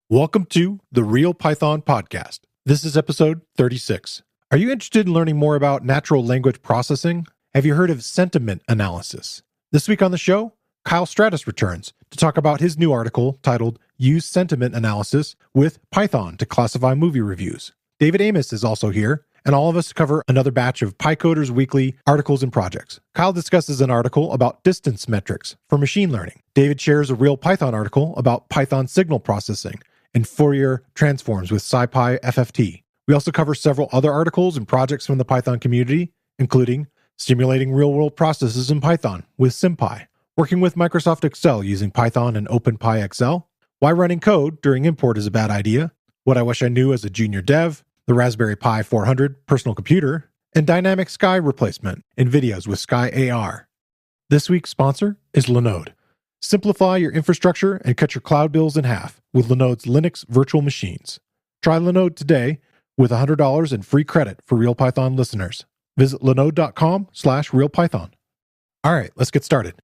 Welcome to the Real Python Podcast. This is episode 36. Are you interested in learning more about natural language processing? Have you heard of sentiment analysis? This week on the show, Kyle Stratis returns to talk about his new article titled Use Sentiment Analysis with Python to Classify Movie Reviews. David Amos is also here, and all of us cover another batch of PyCoder's weekly articles and projects. Kyle discusses an article about distance metrics for machine learning. David shares a real Python article about Python signal processing and Fourier transforms with scipy.fft. We also cover several other articles and projects from the Python community, including simulating real-world processes in Python with SimPy, working with Microsoft Excel using Python and OpenPyXL, why running code during import is a bad idea, what I wish I knew as a junior dev, the Raspberry Pi 400 personal computer, and dynamic sky replacement in videos with SkyAR. This week's sponsor is Linode. Simplify your infrastructure and cut your cloud bills in half with Linode's Linux virtual machines. Try Linode today with $100 in free credit for Real Python listeners. Visit linode.com/realpython. All right, let's get started.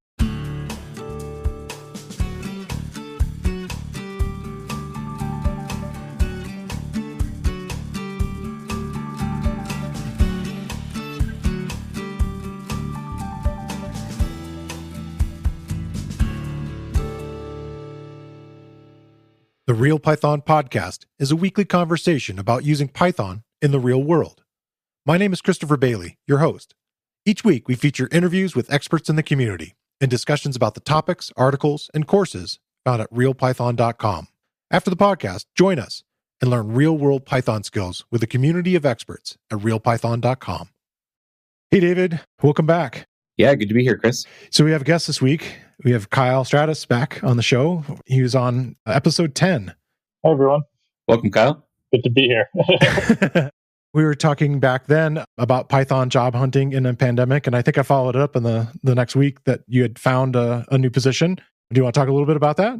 The Real Python Podcast is a weekly conversation about using Python in the real world. My name is Christopher Bailey, your host. Each week, we feature interviews with experts in the community and discussions about the topics, articles, and courses found at realpython.com. After the podcast, join us and learn real-world Python skills with a community of experts at realpython.com. Hey, David. Welcome back. Yeah, good to be here, Chris. So we have a guest this week. We have Kyle Stratis back on the show. He was on episode 10. Hi, everyone. Welcome, Kyle. Good to be here. We were talking back then about Python job hunting in a pandemic, and I think I followed it up in the next week that you had found a new position. Do you want to talk a little bit about that?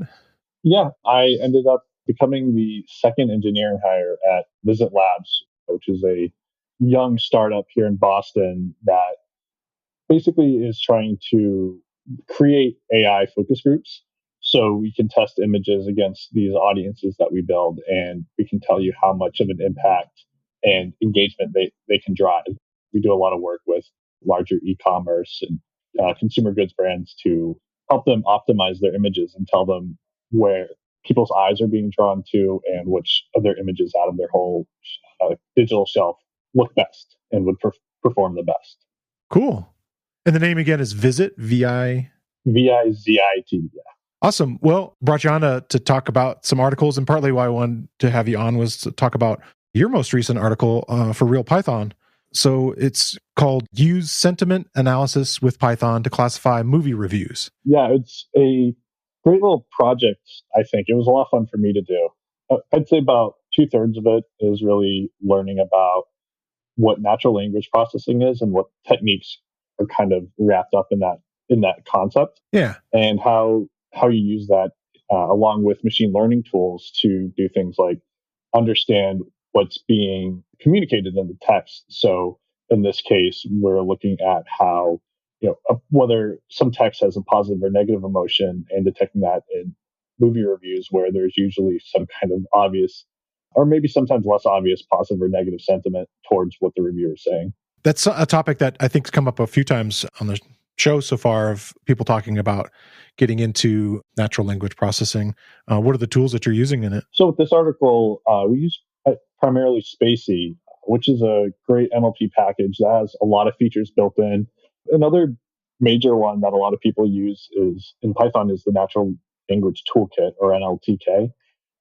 Yeah, I ended up becoming the second engineering hire at Visit Labs, which is a young startup here in Boston that basically is trying to create AI focus groups so we can test images against these audiences that we build, and we can tell you how much of an impact and engagement they can drive. We do a lot of work with larger e-commerce and consumer goods brands to help them optimize their images and tell them where people's eyes are being drawn to and which of their images out of their whole digital shelf look best and would perform the best. Cool. And the name again is Visit, V-I... V-I-Z-I-T, yeah. Awesome. Well, brought you on to talk about some articles, and partly why I wanted to have you on was to talk about your most recent article for Real Python. So it's called Use Sentiment Analysis with Python to Classify Movie Reviews. Yeah, it's a great little project, I think. It was a lot of fun for me to do. I'd say about 2/3 of it is really learning about what natural language processing is and what techniques are kind of wrapped up in that concept. Yeah. And how you use that along with machine learning tools to do things like understand what's being communicated in the text. So in this case, we're looking at how, whether some text has a positive or negative emotion and detecting that in movie reviews where there's usually some kind of obvious or maybe sometimes less obvious positive or negative sentiment towards what the reviewer is saying. That's a topic that I think has come up a few times on the show so far of people talking about getting into natural language processing. What are the tools that you're using in it? So with this article, we use primarily Spacey, which is a great NLP package that has a lot of features built in. Another major one that a lot of people use is in Python is the Natural Language Toolkit, or NLTK.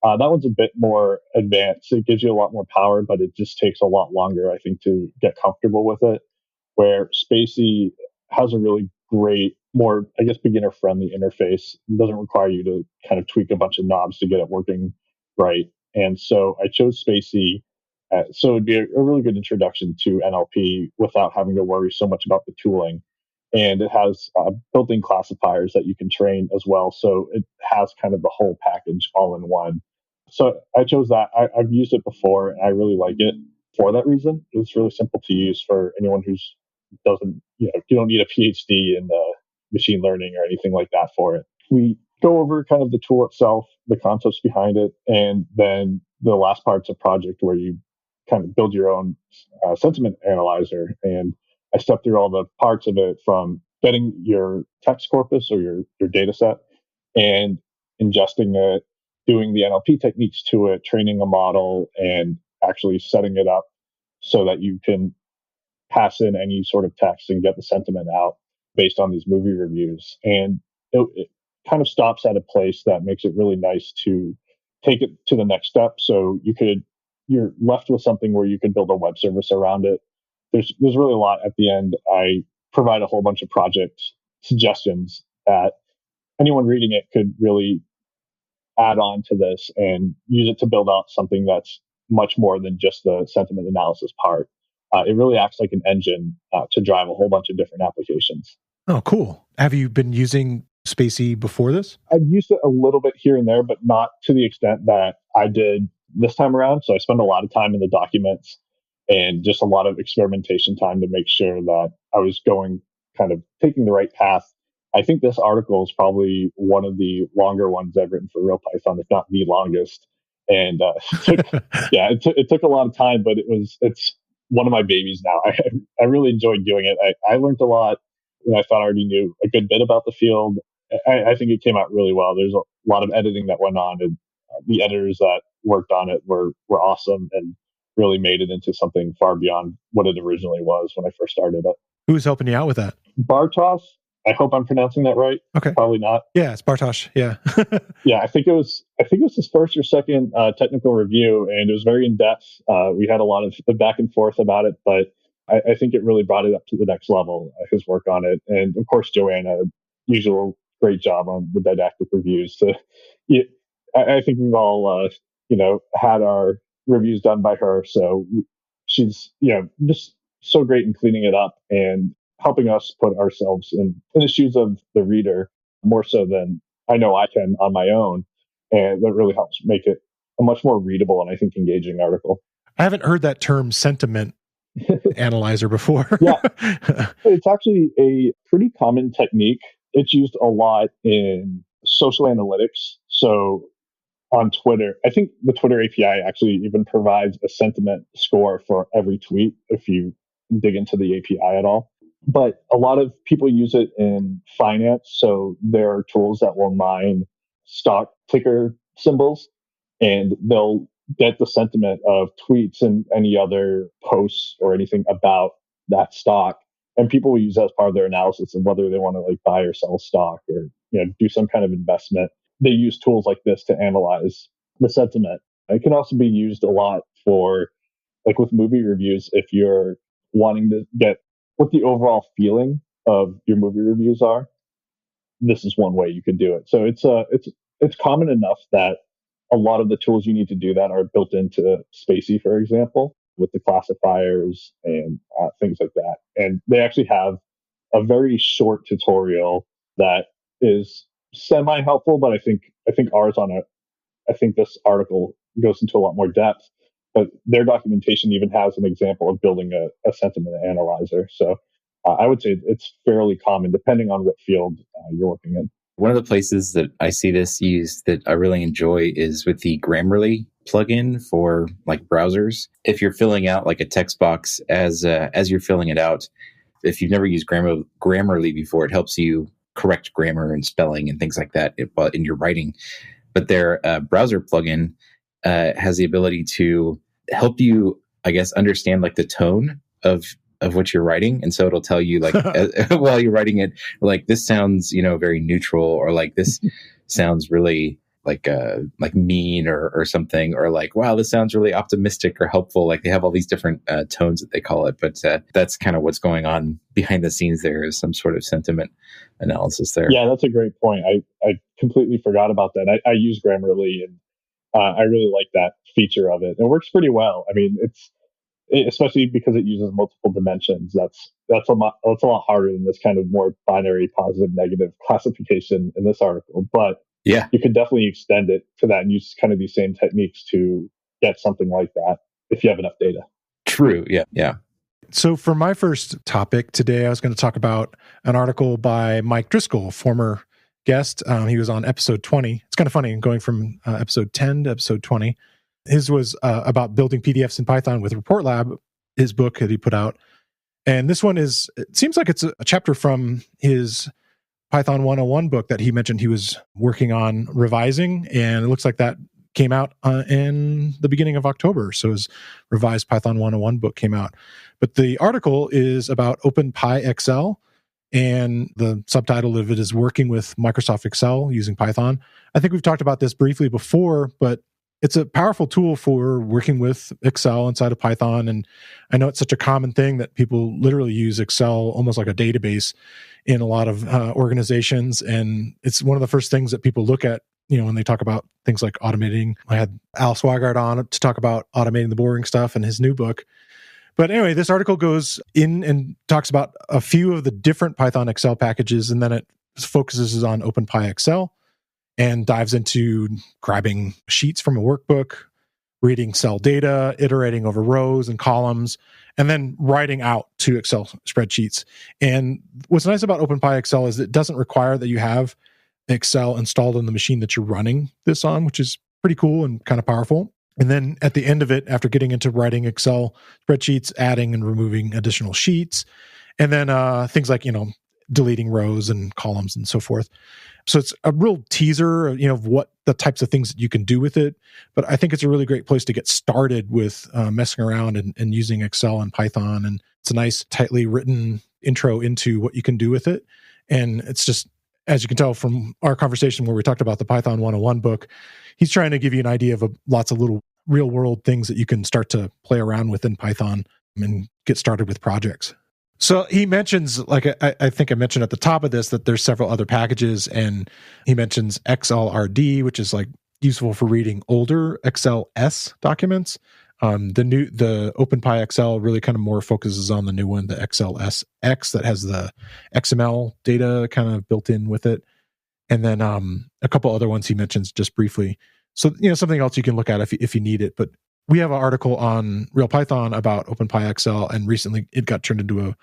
That one's a bit more advanced. It gives you a lot more power, but it just takes a lot longer, I think, to get comfortable with it. Where Spacey has a really great, more, I guess, beginner-friendly interface. It doesn't require you to kind of tweak a bunch of knobs to get it working right. And so I chose Spacey. So it'd be a really good introduction to NLP without having to worry so much about the tooling. And it has built-in classifiers that you can train as well. So it has kind of the whole package all in one. So I chose that. I've used it before, and I really like it for that reason. It's really simple to use for anyone who's doesn't, you don't need a PhD in machine learning or anything like that for it. We go over kind of the tool itself, the concepts behind it, and then the last part's a project where you kind of build your own sentiment analyzer. And I step through all the parts of it, from getting your text corpus or your data set and ingesting it, doing the NLP techniques to it, training a model, and actually setting it up so that you can pass in any sort of text and get the sentiment out based on these movie reviews. And it kind of stops at a place that makes it really nice to take it to the next step. So you're left with something where you can build a web service around it. There's really a lot at the end. I provide a whole bunch of project suggestions that anyone reading it could really add on to this and use it to build out something that's much more than just the sentiment analysis part. It really acts like an engine to drive a whole bunch of different applications. Oh, cool. Have you been using Spacey before this? I've used it a little bit here and there, but not to the extent that I did this time around. So I spent a lot of time in the documents and just a lot of experimentation time to make sure that I was kind of taking the right path. I think this article is probably one of the longer ones I've written for real Python, if not the longest. And it took a lot of time, but it's one of my babies now. I really enjoyed doing it. I learned a lot. I thought I already knew a good bit about the field. I think it came out really well. There's a lot of editing that went on, and the editors that worked on it were awesome and really made it into something far beyond what it originally was when I first started it. Who was helping you out with that? Bartosz. I hope I'm pronouncing that right. Okay. Probably not. Yeah, it's Bartosz. Yeah. Yeah, I think it was his first or second technical review, and it was very in depth. We had a lot of back and forth about it, but I think it really brought it up to the next level. His work on it, and of course Joanna, usual great job on the didactic reviews. So, yeah, I think we've all had our reviews done by her. So she's just so great in cleaning it up and helping us put ourselves in the shoes of the reader more so than I know I can on my own. And that really helps make it a much more readable and I think engaging article. I haven't heard that term sentiment analyzer before. Yeah, it's actually a pretty common technique. It's used a lot in social analytics. So on Twitter, I think the Twitter API actually even provides a sentiment score for every tweet if you dig into the API at all. But a lot of people use it in finance. So there are tools that will mine stock ticker symbols, and they'll get the sentiment of tweets and any other posts or anything about that stock. And people will use that as part of their analysis of whether they want to buy or sell stock or do some kind of investment. They use tools like this to analyze the sentiment. It can also be used a lot for with movie reviews if you're wanting to get what the overall feeling of your movie reviews are. This is one way you could do it. So it's common enough that a lot of the tools you need to do that are built into Spacey, for example, with the classifiers and things like that. And they actually have a very short tutorial that is semi helpful, but I think ours I think this article goes into a lot more depth. But their documentation even has an example of building a sentiment analyzer. So I would say it's fairly common depending on what field you're working in. One of the places that I see this used that I really enjoy is with the Grammarly plugin for browsers. If you're filling out a text box as you're filling it out, if you've never used Grammarly before, it helps you correct grammar and spelling and things like that in your writing. But their browser plugin has the ability to help you, I guess, understand the tone of what you're writing. And so it'll tell you while you're writing it, this sounds, very neutral, or this sounds really mean or something, or wow, this sounds really optimistic or helpful. They have all these different tones that they call it, but that's kind of what's going on behind the scenes. There is some sort of sentiment analysis there. Yeah, that's a great point. I completely forgot about that. I use Grammarly, and I really like that feature of it. It works pretty well. I mean, especially because it uses multiple dimensions. That's a lot harder than this kind of more binary positive negative classification in this article. But yeah, you could definitely extend it to that and use kind of these same techniques to get something like that if you have enough data. True. Yeah. So for my first topic today, I was going to talk about an article by Mike Driscoll, former guest. He was on episode 20. It's kind of funny going from episode 10 to episode 20. His was about building PDFs in Python with Report Lab, his book that he put out. And this one it seems like it's a chapter from his Python 101 book that he mentioned he was working on revising. And it looks like that came out in the beginning of October. So his revised Python 101 book came out. But the article is about OpenPyXL, and the subtitle of it is Working with Microsoft Excel Using Python. I think we've talked about this briefly before, but it's a powerful tool for working with Excel inside of Python. And I know it's such a common thing that people literally use Excel almost like a database in a lot of organizations. And it's one of the first things that people look at, when they talk about things like automating. I had Al Swigart on to talk about automating the boring stuff in his new book. But anyway, this article goes in and talks about a few of the different Python Excel packages, and then it focuses on OpenPyXL and dives into grabbing sheets from a workbook, reading cell data, iterating over rows and columns, and then writing out to Excel spreadsheets. And what's nice about OpenPyXL is it doesn't require that you have Excel installed on the machine that you're running this on, which is pretty cool and kind of powerful. And then at the end of it, after getting into writing Excel spreadsheets, adding and removing additional sheets, and then things like, deleting rows and columns and so forth. So it's a real teaser, of what the types of things that you can do with it. But I think it's a really great place to get started with messing around and using Excel and Python. And it's a nice, tightly written intro into what you can do with it. And it's just, as you can tell from our conversation where we talked about the Python 101 book, he's trying to give you an idea of lots of little real world things that you can start to play around with in Python and get started with projects. So he mentions, like I think I mentioned at the top of this, that there's several other packages, and he mentions XLRD, which is like useful for reading older XLS documents. The OpenPyXL really kind of more focuses on the new one, the XLSX, that has the XML data kind of built in with it. And then a couple other ones he mentions just briefly. So, something else you can look at if you need it. But we have an article on Real Python about OpenPyXL, and recently it got turned into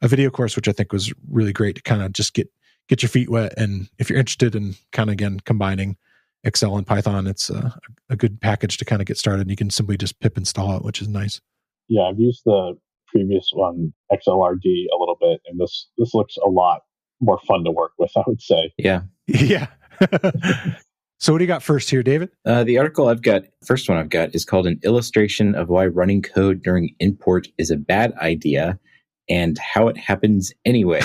a video course, which I think was really great to kind of just get your feet wet. And if you're interested in kind of, again, combining Excel and Python, it's a good package to kind of get started. You can simply just pip install it, which is nice. Yeah, I've used the previous one, XLRD, a little bit, and this looks a lot more fun to work with, I would say. Yeah. Yeah. So what do you got first here, David? The first one I've got is called An Illustration of Why Running Code During Import is a Bad Idea and How It Happens Anyway.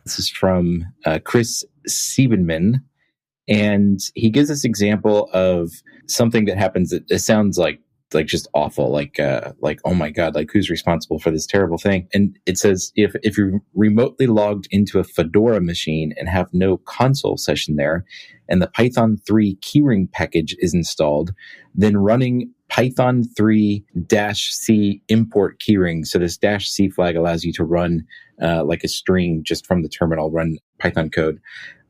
This is from Chris Siebenman. And he gives this example of something that happens that it sounds like just awful, like oh my god, like who's responsible for this terrible thing? And it says if you're remotely logged into a Fedora machine and have no console session there, and the Python 3 keyring package is installed, then running Python 3 -c import keyring. So this -c flag allows you to run like a string just from the terminal, run Python code.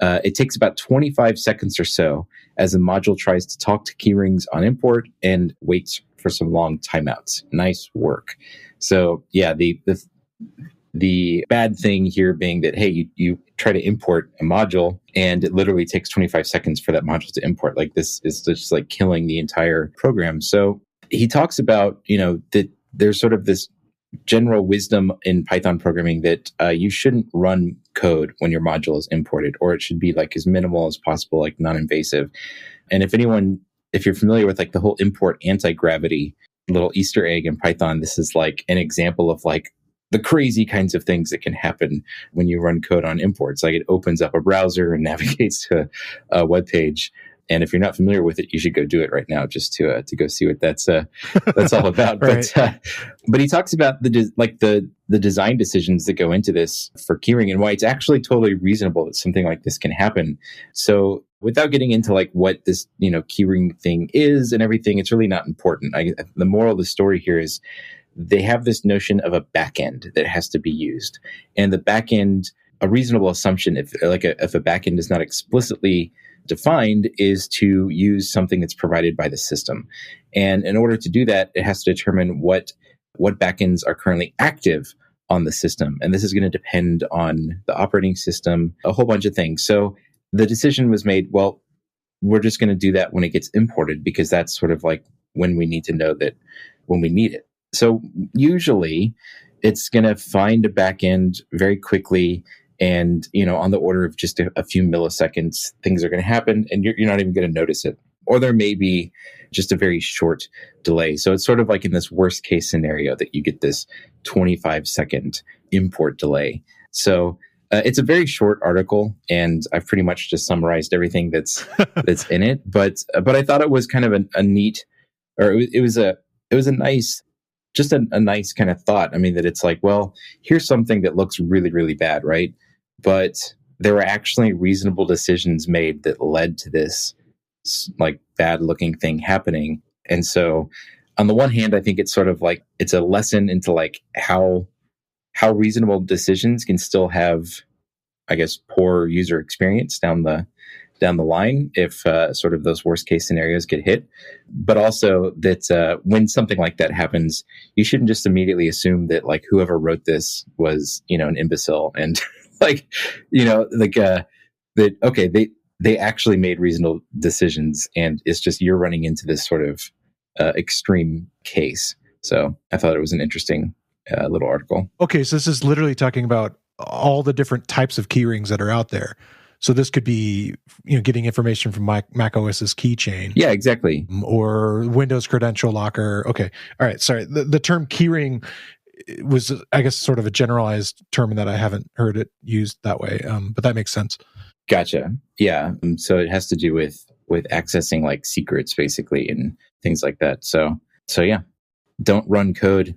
It takes about 25 seconds or so as the module tries to talk to keyrings on import and waits for some long timeouts. Nice work. So yeah, the bad thing here being that, hey, you try to import a module and it literally takes 25 seconds for that module to import. Like this is just like killing the entire program. So he talks about, that there's sort of this general wisdom in Python programming that you shouldn't run code when your module is imported, or it should be like as minimal as possible, like non-invasive. And if you're familiar with like the whole import anti-gravity little Easter egg in Python, this is like an example of like the crazy kinds of things that can happen when you run code on imports. Like it opens up a browser and navigates to a web page. And if you're not familiar with it, you should go do it right now just to go see what that's all about. Right. But he talks about the design decisions that go into this for keyring and why it's actually totally reasonable that something like this can happen. So without getting into like what this keyring thing is and everything, it's really not important. The moral of the story here is they have this notion of a backend that has to be used, and the backend, a reasonable assumption if a backend is not explicitly defined, is to use something that's provided by the system. And in order to do that, it has to determine what backends are currently active on the system. And this is going to depend on the operating system, a whole bunch of things. So the decision was made, well, we're just going to do that when it gets imported, because that's sort of like when we need to know that when we need it. So usually it's going to find a backend very quickly, and on the order of just a few milliseconds, things are going to happen, and you're not even going to notice it. Or there may be just a very short delay. So it's sort of like in this worst case scenario that you get this 25-second import delay. So it's a very short article, and I've pretty much just summarized everything that's in it. But I thought it was kind of a neat, or it was a nice, just a nice kind of thought. I mean, that it's like, well, here's something that looks really, really bad, right? But there were actually reasonable decisions made that led to this like bad looking thing happening. And so on the one hand, I think it's sort of like it's a lesson into like how reasonable decisions can still have, I guess, poor user experience down the line if sort of those worst case scenarios get hit. But also that when something like that happens, you shouldn't just immediately assume that like whoever wrote this was, an imbecile, and like, that, okay, they actually made reasonable decisions, and it's just you're running into this sort of extreme case. So I thought it was an interesting little article. Okay, so this is literally talking about all the different types of keyrings that are out there. So this could be, getting information from Mac OS's keychain. Yeah, exactly. Or Windows credential locker. Okay, all right. Sorry, the term keyring was, I guess, sort of a generalized term that I haven't heard it used that way. But that makes sense. Gotcha. Yeah. So it has to do with accessing like secrets, basically, and things like that. So yeah, don't run code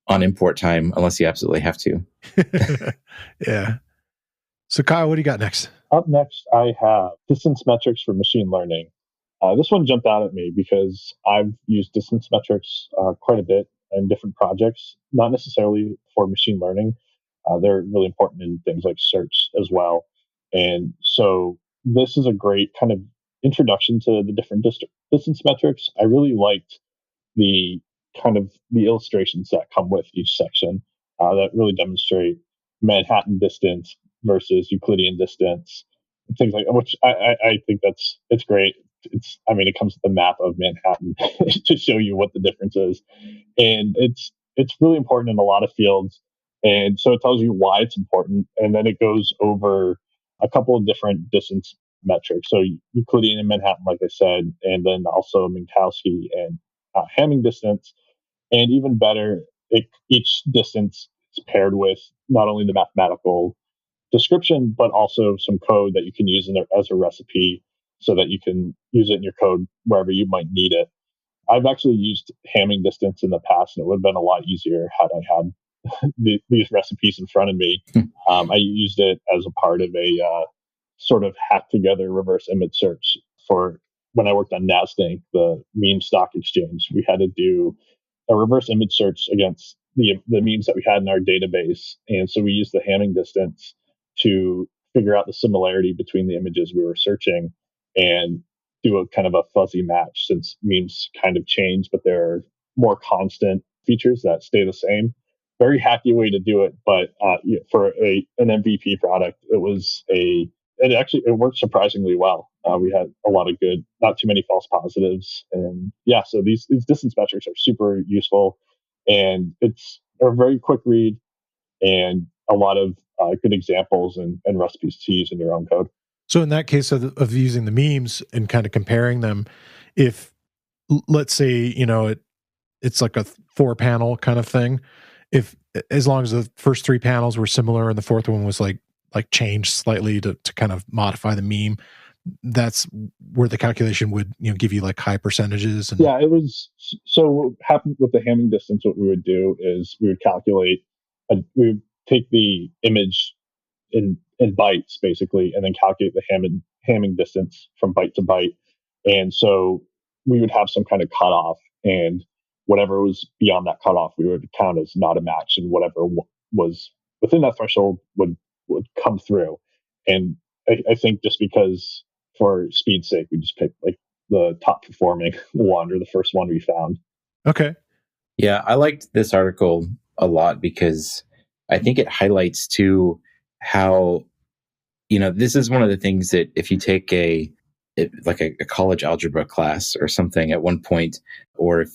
on import time unless you absolutely have to. Yeah. So Kyle, what do you got next? Up next, I have distance metrics for machine learning. This one jumped out at me because I've used distance metrics quite a bit in different projects, not necessarily for machine learning. They're really important in things like search as well. And so this is a great kind of introduction to the different distance metrics. I really liked the kind of the illustrations that come with each section that really demonstrate Manhattan distance versus Euclidean distance, and things like that, which I think it's great. It comes with the map of Manhattan to show you what the difference is, and it's really important in a lot of fields. And so it tells you why it's important, and then it goes over a couple of different distance metrics. So Euclidean and Manhattan, like I said, and then also Minkowski and Hamming distance, and even better, each distance is paired with not only the mathematical description, but also some code that you can use in there as a recipe so that you can use it in your code wherever you might need it. I've actually used Hamming distance in the past, and it would have been a lot easier had I had these recipes in front of me. I used it as a part of a sort of hack together reverse image search for when I worked on NASDAQ, the meme stock exchange. We had to do a reverse image search against the memes that we had in our database. And so we used the Hamming distance to figure out the similarity between the images we were searching and do a kind of a fuzzy match, since memes kind of change, but there are more constant features that stay the same. Very hacky way to do it, but for an MVP product, it worked surprisingly well. We had a lot of good, not too many false positives, and yeah, so these distance metrics are super useful, and it's a very quick read and a lot of good examples and recipes to use in your own code. So in that case of using the memes and kind of comparing them, if let's say it's like a 4-panel kind of thing, if as long as the first 3 panels were similar and the fourth one was like changed slightly to kind of modify the meme, that's where the calculation would give you like high percentages. Yeah, it was. So what happened with the Hamming distance, what we would do is we would calculate, we would take the image in bytes basically, and then calculate the Hamming distance from byte to byte. And so we would have some kind of cutoff, and whatever was beyond that cutoff, we would count as not a match, and whatever was within that threshold would come through. And I think just because for speed's sake, we just picked like the top performing one, or the first one we found. Okay. Yeah, I liked this article a lot because I think it highlights too how this is one of the things that if you take a college algebra class or something at one point, or if,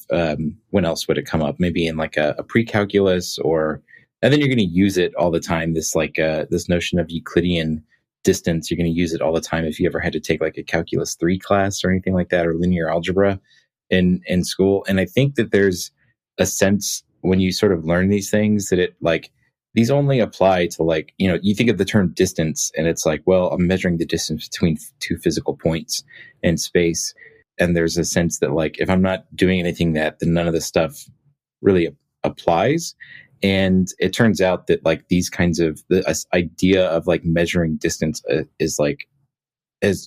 when else would it come up? Maybe in like a pre-calculus, and then you're going to use it all the time. This notion of Euclidean distance, you're going to use it all the time if you ever had to take like a calculus 3 class or anything like that, or linear algebra in school. And I think that there's a sense when you sort of learn these things that these only apply to you think of the term distance and it's like, well, I'm measuring the distance between two physical points in space. And there's a sense that if I'm not doing anything then none of this stuff really applies. And it turns out that these kinds of the idea of measuring distance is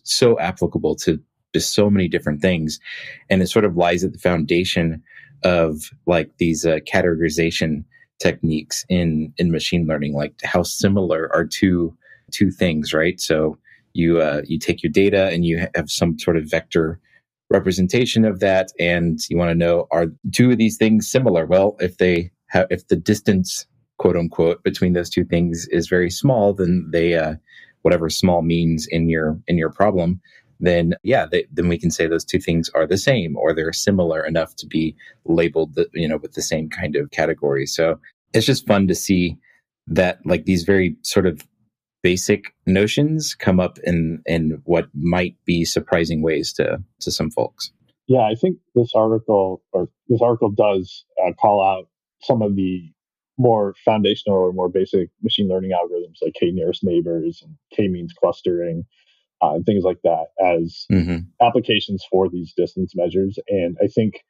so applicable to just so many different things. And it sort of lies at the foundation of these categorization techniques in machine learning, how similar are two things, right? So you take your data and you have some sort of vector representation of that, and you want to know, are two of these things similar? Well, if the distance, quote unquote, between those two things is very small, then they whatever small means in your problem, then then we can say those two things are the same, or they're similar enough to be labeled with the same kind of category. So it's just fun to see that these very sort of basic notions come up in what might be surprising ways to some folks. Yeah, I think this article does call out some of the more foundational or more basic machine learning algorithms like k-nearest neighbors and k-means clustering, and things like that as applications for these distance measures. And I think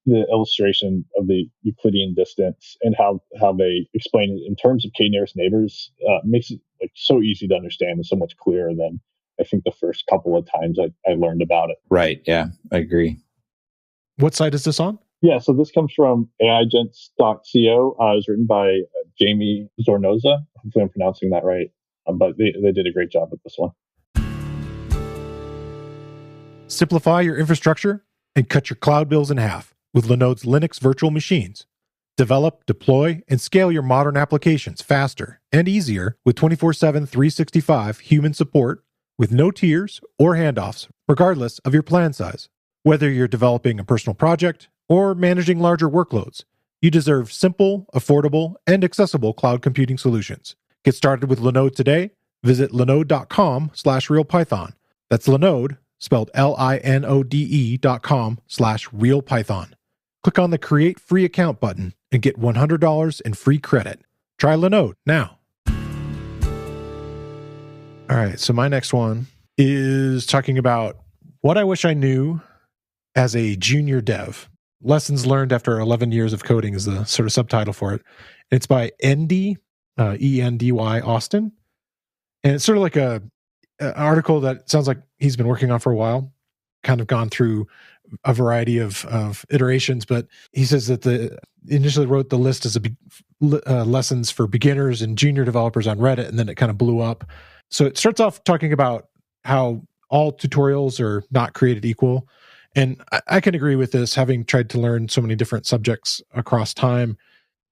the illustration of the Euclidean distance and how they explain it in terms of k-nearest neighbors makes it so easy to understand and so much clearer than I think the first couple of times I learned about it. Right. Yeah, I agree. What site is this on? Yeah, so this comes from aigents.co. It was written by Jamie Zornoza. Hopefully I'm pronouncing that right. But they did a great job with this one. Simplify your infrastructure and cut your cloud bills in half with Linode's Linux virtual machines. Develop, deploy, and scale your modern applications faster and easier with 24/7 365 human support with no tiers or handoffs, regardless of your plan size. Whether you're developing a personal project or managing larger workloads, you deserve simple, affordable, and accessible cloud computing solutions. Get started with Linode today. Visit linode.com/realpython. That's Linode, spelled linode.com/realpython. Click on the Create Free Account button and get $100 in free credit. Try Linode now. All right, so my next one is talking about what I wish I knew as a junior dev. Lessons learned after 11 years of coding is the sort of subtitle for it. It's by Endy, E-N-D-Y, Austin. And it's sort of like an article that sounds like he's been working on for a while, kind of gone through a variety of iterations, but he says that initially wrote the list as lessons for beginners and junior developers on Reddit, and then it kind of blew up. So it starts off talking about how all tutorials are not created equal. And I can agree with this, having tried to learn so many different subjects across time.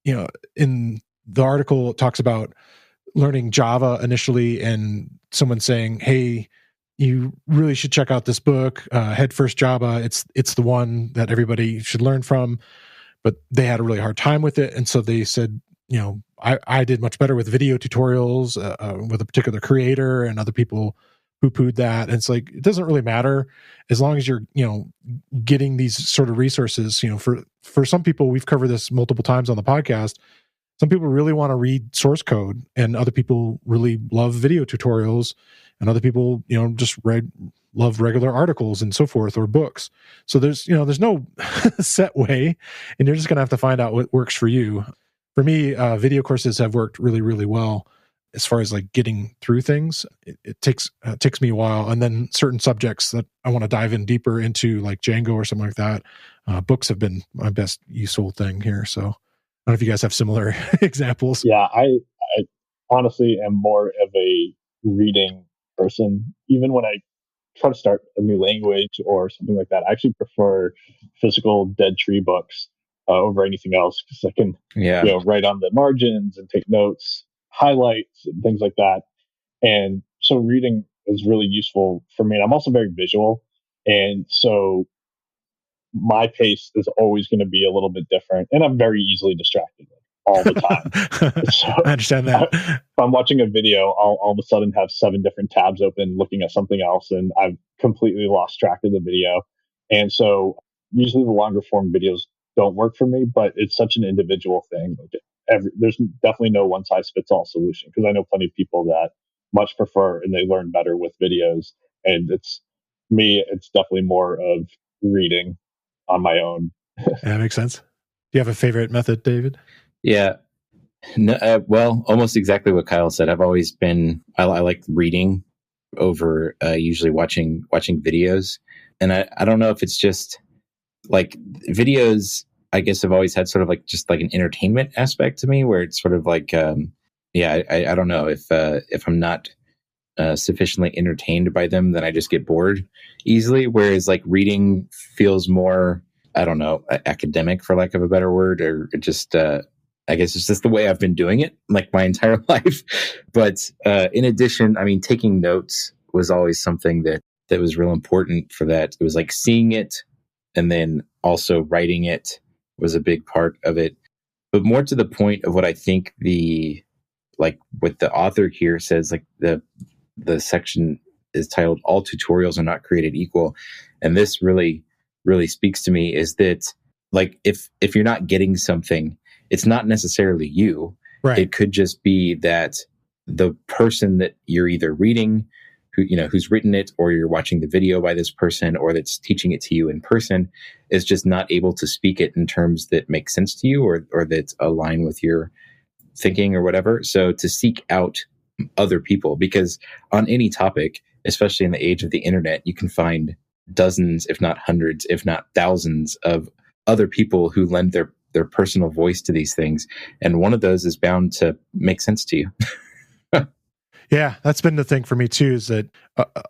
In the article, it talks about learning Java initially and someone saying, hey, you really should check out this book, Head First Java. It's the one that everybody should learn from. But they had a really hard time with it. And so they said, I did much better with video tutorials with a particular creator, and other people poo-pooed that. And it's it doesn't really matter as long as you're, getting these sort of resources. For some people, we've covered this multiple times on the podcast. Some people really want to read source code, and other people really love video tutorials, and other people, just love regular articles and so forth, or books. So there's no set way, and you're just going to have to find out what works for you. For me, video courses have worked really, really well as far as getting through things. It takes me a while. And then certain subjects that I want to dive in deeper into, like Django or something like that, books have been my best useful thing here. So I don't know if you guys have similar examples. Yeah, I honestly am more of a reading person. Even when I try to start a new language or something like that, I actually prefer physical dead tree books over anything else, because I can write on the margins and take notes, highlights, and things like that. And so reading is really useful for me. And I'm also very visual. And so my pace is always going to be a little bit different. And I'm very easily distracted all the time. So I understand that. if I'm watching a video, I'll all of a sudden have 7 different tabs open looking at something else, and I've completely lost track of the video. And so usually the longer form videos don't work for me, but it's such an individual thing. Like there's definitely no one size fits all solution, because I know plenty of people that much prefer and they learn better with videos. And it's definitely more of reading on my own. Yeah, that makes sense. Do you have a favorite method, David? Yeah. No, well, almost exactly what Kyle said. I've always been, I like reading over usually watching videos. And I don't know if it's just like videos, I guess I've always had sort of like just like an entertainment aspect to me, where it's sort of like, I don't know if I'm not sufficiently entertained by them, then I just get bored easily. Whereas like reading feels more, I don't know, academic, for lack of a better word, or just, I guess it's just the way I've been doing it like my entire life. But in addition, I mean, taking notes was always something that was real important for that. It was like seeing it and then also writing it was a big part of it. But more to the point of what I think what the author here says, like the section is titled "All Tutorials Are Not Created Equal." And this really, really speaks to me, is that like, if you're not getting something, it's not necessarily you. Right. It could just be that the person that you're either reading, who's written it, or you're watching the video by this person, or that's teaching it to you in person, is just not able to speak it in terms that make sense to you, or that align with your thinking or whatever. So to seek out other people, because on any topic, especially in the age of the internet, you can find dozens, if not hundreds, if not thousands of other people who lend their personal voice to these things. And one of those is bound to make sense to you. Yeah, that's been the thing for me too, is that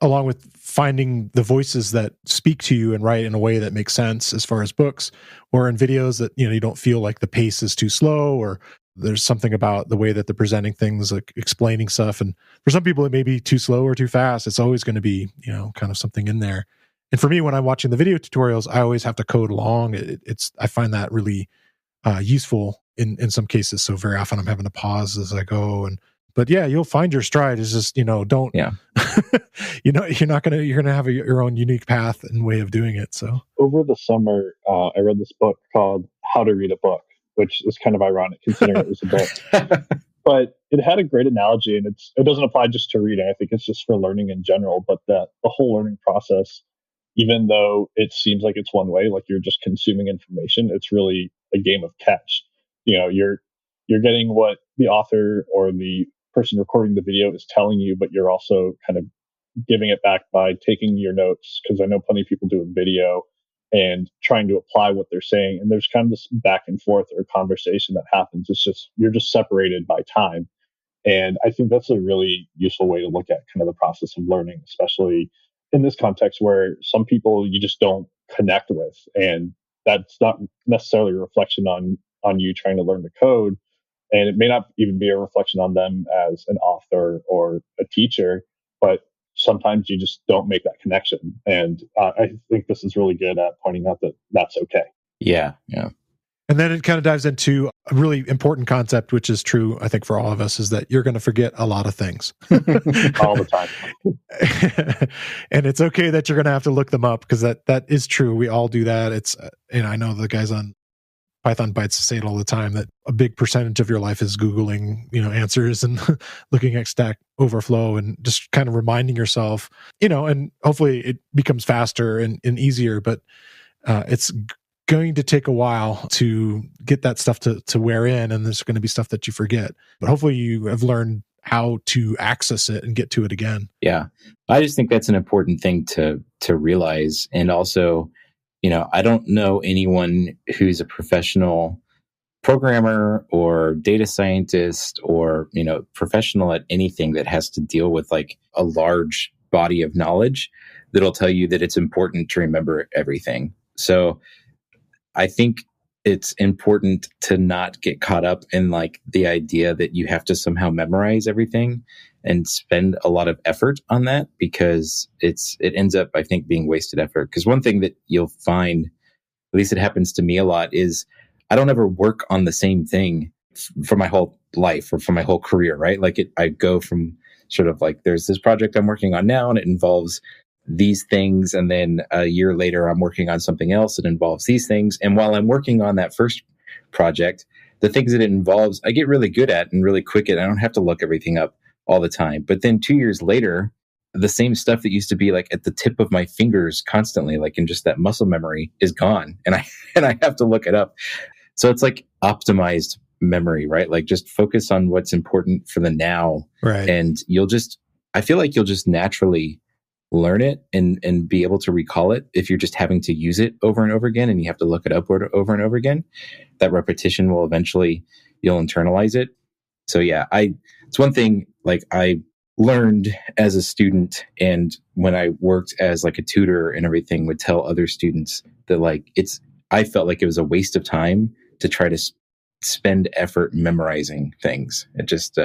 along with finding the voices that speak to you and write in a way that makes sense, as far as books or in videos, that you don't feel like the pace is too slow, or there's something about the way that they're presenting things, like explaining stuff. And for some people, it may be too slow or too fast. It's always going to be, kind of something in there. And for me, when I'm watching the video tutorials, I always have to code along. I find that really useful in some cases. So very often I'm having to pause as I go. But yeah, you'll find your stride. Is just, don't, Yeah. you're going to have your own unique path and way of doing it. So over the summer, I read this book called How to Read a Book, which is kind of ironic considering it was a book. But it had a great analogy, and it doesn't apply just to reading. I think it's just for learning in general, but that the whole learning process, even though it seems like it's one way, like you're just consuming information, it's really a game of catch. You're getting what the author or the person recording the video is telling you, but you're also kind of giving it back by taking your notes, because I know plenty of people do a video and trying to apply what they're saying. And there's kind of this back and forth or conversation that happens. It's just, you're just separated by time. And I think that's a really useful way to look at kind of the process of learning, especially in this context where some people you just don't connect with. And that's not necessarily a reflection on you trying to learn the code. And it may not even be a reflection on them as an author or a teacher, but sometimes you just don't make that connection. And I think this is really good at pointing out that that's okay. Yeah. Yeah. And then it kind of dives into a really important concept, which is true, I think, for all of us, is that you're going to forget a lot of things. All the time. And it's okay that you're going to have to look them up, because that is true. We all do that. It's, I know the guys on Python Bytes say it all the time, that a big percentage of your life is Googling, answers and looking at Stack Overflow and just kind of reminding yourself, and hopefully it becomes faster and easier, but it's going to take a while to get that stuff to wear in, and there's going to be stuff that you forget. But hopefully you have learned how to access it and get to it again. Yeah. I just think that's an important thing to realize. And also, I don't know anyone who's a professional programmer or data scientist or, professional at anything that has to deal with like a large body of knowledge that'll tell you that it's important to remember everything. So I think it's important to not get caught up in like the idea that you have to somehow memorize everything and spend a lot of effort on that, because it ends up, I think, being wasted effort. Because one thing that you'll find, at least it happens to me a lot, is I don't ever work on the same thing for my whole life or for my whole career, right? Like I go from sort of like, there's this project I'm working on now and it involves these things. And then a year later, I'm working on something else that involves these things. And while I'm working on that first project, the things that it involves, I get really good at and really quick at. I don't have to look everything up all the time. But then 2 years later, the same stuff that used to be like at the tip of my fingers constantly, like in just that muscle memory, is gone. And I have to look it up. So it's like optimized memory, right? Like just focus on what's important for the now. Right. And I feel like you'll just naturally learn it and be able to recall it if you're just having to use it over and over again and you have to look it up over and over again. That repetition will eventually, you'll internalize it. So yeah, it's one thing like I learned as a student, and when I worked as like a tutor and everything, would tell other students that like I felt like it was a waste of time to try to spend effort memorizing things. It just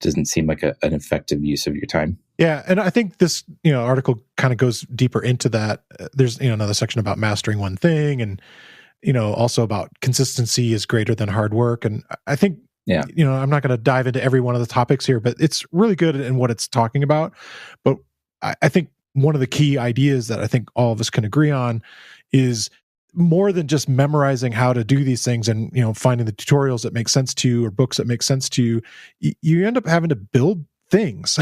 doesn't seem like an effective use of your time. Yeah, and I think this article kind of goes deeper into that. There's another section about mastering one thing, and also about consistency is greater than hard work. And I think I'm not going to dive into every one of the topics here, but it's really good in what it's talking about. But I think one of the key ideas that I think all of us can agree on is more than just memorizing how to do these things and finding the tutorials that make sense to you or books that make sense to you. You end up having to build things.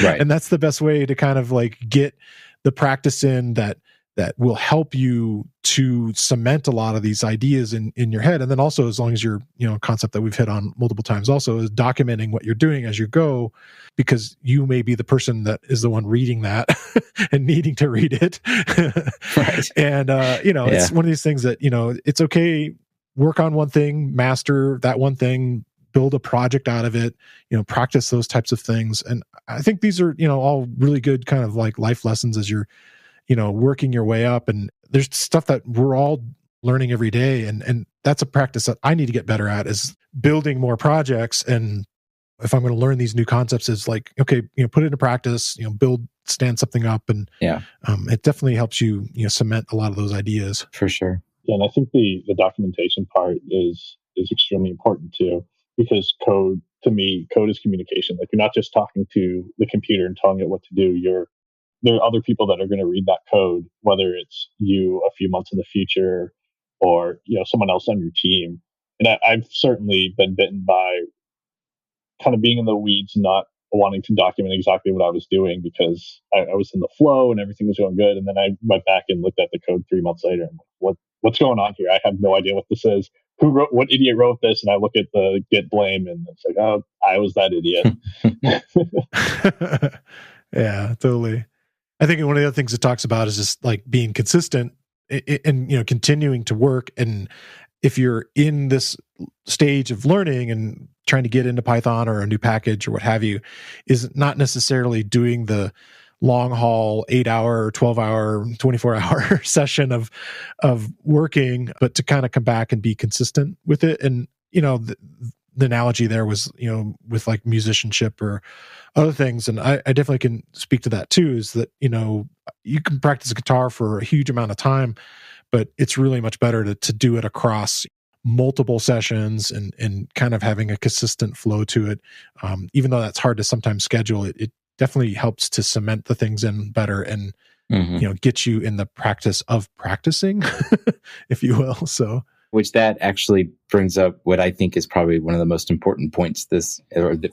Right. And that's the best way to kind of like get the practice in that will help you to cement a lot of these ideas in your head. And then also, as long as you're, concept that we've hit on multiple times also, is documenting what you're doing as you go, because you may be the person that is the one reading that and needing to read it. Right. And, it's one of these things that, it's okay, work on one thing, master that one thing, build a project out of it, practice those types of things. And I think these are, all really good kind of like life lessons as you're, working your way up. And there's stuff that we're all learning every day. And that's a practice that I need to get better at, is building more projects. And if I'm going to learn these new concepts, is like, okay, put it into practice, stand something up. And it definitely helps you, cement a lot of those ideas. For sure. Yeah, and I think the documentation part is extremely important too, because code is communication. Like, you're not just talking to the computer and telling it what to do. There are other people that are going to read that code, whether it's you a few months in the future or someone else on your team. And I've certainly been bitten by kind of being in the weeds, not wanting to document exactly what I was doing, because I was in the flow and everything was going good. And then I went back and looked at the code 3 months later and what's going on here? I have no idea what this is. What idiot wrote this? And I look at the Git blame and it's like, oh, I was that idiot. Yeah, totally. I think one of the other things it talks about is just like being consistent and continuing to work. And if you're in this stage of learning and trying to get into Python or a new package or what have you, is not necessarily doing the long haul 8-hour, 12-hour, 24-hour session of working, but to kind of come back and be consistent with it. And the analogy there was, with like musicianship or other things. And I definitely can speak to that too, is that, you can practice guitar for a huge amount of time, but it's really much better to do it across multiple sessions and kind of having a consistent flow to it. Even though that's hard to sometimes schedule, it definitely helps to cement the things in better and, get you in the practice of practicing, if you will. So, which that actually brings up what I think is probably one of the most important points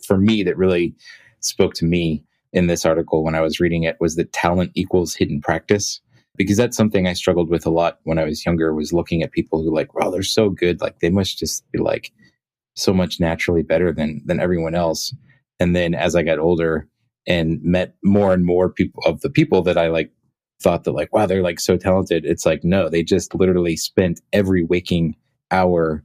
for me that really spoke to me in this article when I was reading it, was that talent equals hidden practice. Because that's something I struggled with a lot when I was younger, was looking at people who like, wow, they're so good. Like they must just be like so much naturally better than everyone else. And then as I got older and met more and more people that I like thought that like, wow, they're like so talented. It's like, no, they just literally spent every waking hour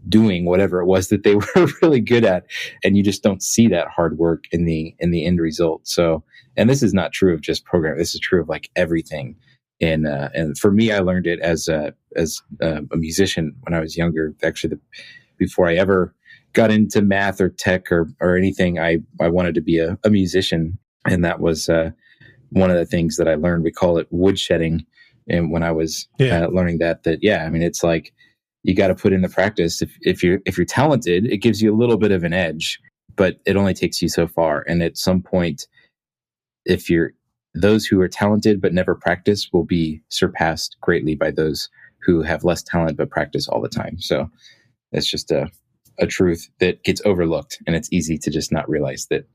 doing whatever it was that they were really good at. And you just don't see that hard work in the end result. So, and this is not true of just programming. This is true of like everything. And for me, I learned it as a musician when I was younger. Actually, before I ever got into math or tech or anything, I wanted to be a musician, and that was one of the things that I learned. We call it woodshedding, and when I was learning that I mean, it's like you got to put in the practice. If you're talented, it gives you a little bit of an edge, but it only takes you so far. And at some point, if you're those who are talented but never practice will be surpassed greatly by those who have less talent but practice all the time. So it's just a truth that gets overlooked, and it's easy to just not realize that